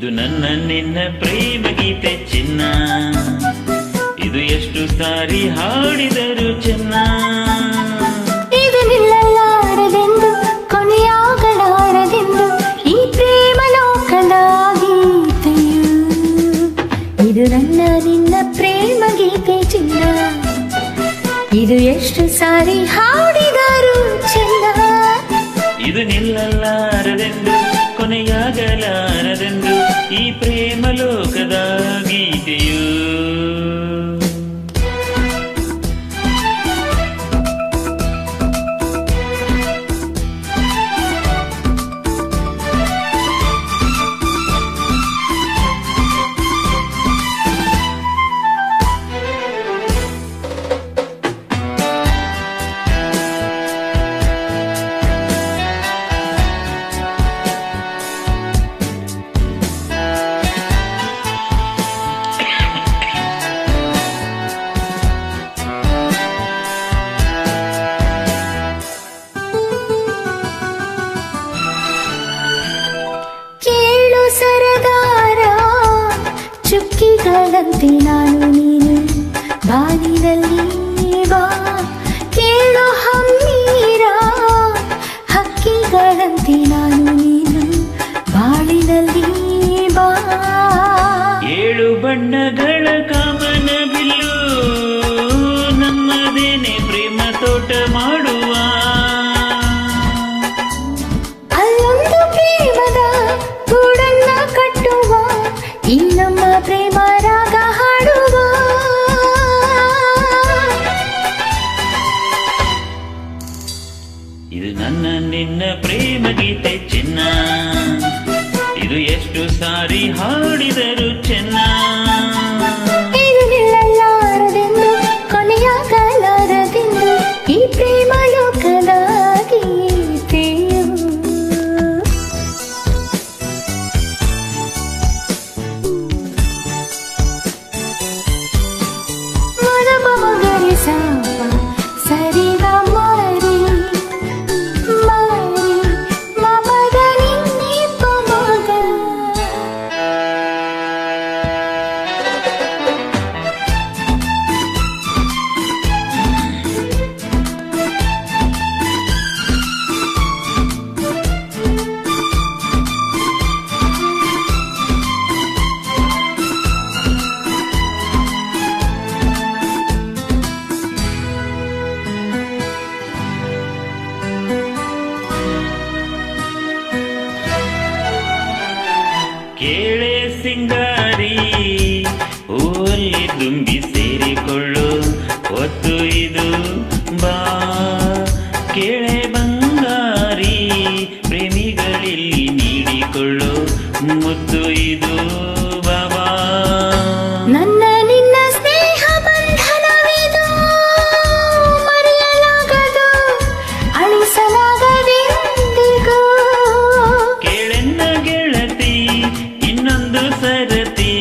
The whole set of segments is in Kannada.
ಇದು ನನ್ನ ನಿನ್ನ ಪ್ರೇಮ ಗೀತೆ ಚಿನ್ನ, ಇದು ಎಷ್ಟು ಸಾರಿ ಹಾಡಿದರು ಚೆನ್ನ. ಇದು ನಿಲ್ಲಲಾರದೆಂದು ಕೊನೆಯಾಗಲಾರದೆಂದು ಈ ಪ್ರೇಮ ಲೋಕದ ಗೀತೆಯು. ಇದು ನನ್ನ ನಿನ್ನ ಪ್ರೇಮ ಗೀತೆ ಚಿನ್ನ, ಇದು ಎಷ್ಟು ಸಾರಿ ಹಾಡಿದರು ಚೆನ್ನ. ಇದು ನಿಲ್ಲಲಾರದೆಂದು ಕೊನೆಯಾಗಲಾರದೆಂದು ಈ ಪ್ರೇಮ ಲೋಕದ ಗೀತೆಯು. ಸರದಾರ ಚುಕ್ಕಿಗಳಂತೆ ನಾನು ನೀನು ಬಾನಿನಲ್ಲಿ ಬಾ, ಕೇಳು ಹಮ್ಮೀರ ಹಕ್ಕಿಗಳಂತೆ ನಾನು ನೀನು ಬಾಳಿನಲ್ಲಿ ಬಾ. ಏಳು ಬಣ್ಣಗಳ ಕಾಮನ ಬಿಲ್ಲು ನಮ್ಮದೇನೆ ಪ್ರೇಮ ತೋಟ ಮಾಡುವ. ಅಲ್ಲೊಂದು ಪ್ರೇಮದ ಗೂಡನ್ನ ಕಟ್ಟುವ, ಇನ್ನೊಮ್ಮ ಪ್ರೇಮ ರಾಗ ಹಾಡುವ. ಇದು ನನ್ನ ನಿನ್ನ ಪ್ರೇಮ ಗೀತೆ ಚಿನ್ನ, ಇದು ಎಷ್ಟು ಸಾರಿ ಹಾಡಿದರು ಚೆನ್ನ. ಇದು ನಿಲ್ಲಲಾರದೆಂದು ಕೊನೆಯಾಗಲಾರದೆಂದು ಈ ಪ್ರೇಮ ಲೋಕದ ಗೀತೆಯು. ಮನಮ ಮಗರಿ ಸಾಪ ಸರಿ ಮರಿ ಮರಿ ಮಮದ ನಿನ್ನೆ ಪಮಗ. ಕೇಳೆ ಸಿಂಗಾರಿ ಹೂವಲ್ಲಿ ತುಂಬಿ ಸೇರಿಕೊಳ್ಳು ಹೊತ್ತು ಇದು ಬಾ. ಕೇಳೆ ಬಂಗಾರಿ ಪ್ರೇಮಿಗಳಲ್ಲಿ ನೀಡಿಕೊಳ್ಳು ಮುತ್ತು ಇದು ಬಾಬಾ. ನನ್ನ ನಿನ್ನ ಸ್ನೇಹ ಬಂಧನವಿದು ಮರೆಯಲಾಗದು ಅಳಿಸಲಾಗದೆಂದಿಗೂ. ಕೇಳೆನ್ನ ಗೆಳತಿ ಇನ್ನೊಂದು ಸರತಿ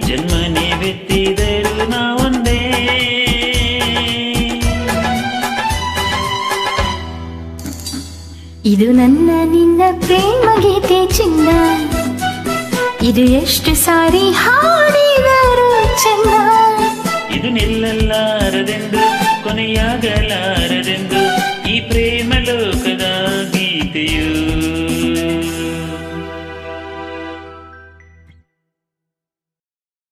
ಜನ್ಮನೆ ಬೆತ್ತಿದರು ನಾವೊಂದೇ. ಇದು ನನ್ನ ನಿನ್ನ ಪ್ರೇಮ ಗೀತೆ ಚಿನ್ನ, ಇದು ಎಷ್ಟು ಸಾರಿ ಹಾಡಿದರು ಚೆನ್ನ. ಇದು ನಿಲ್ಲಲಾರದೆಂದು ಕೊನೆಯಾಗಲಾರ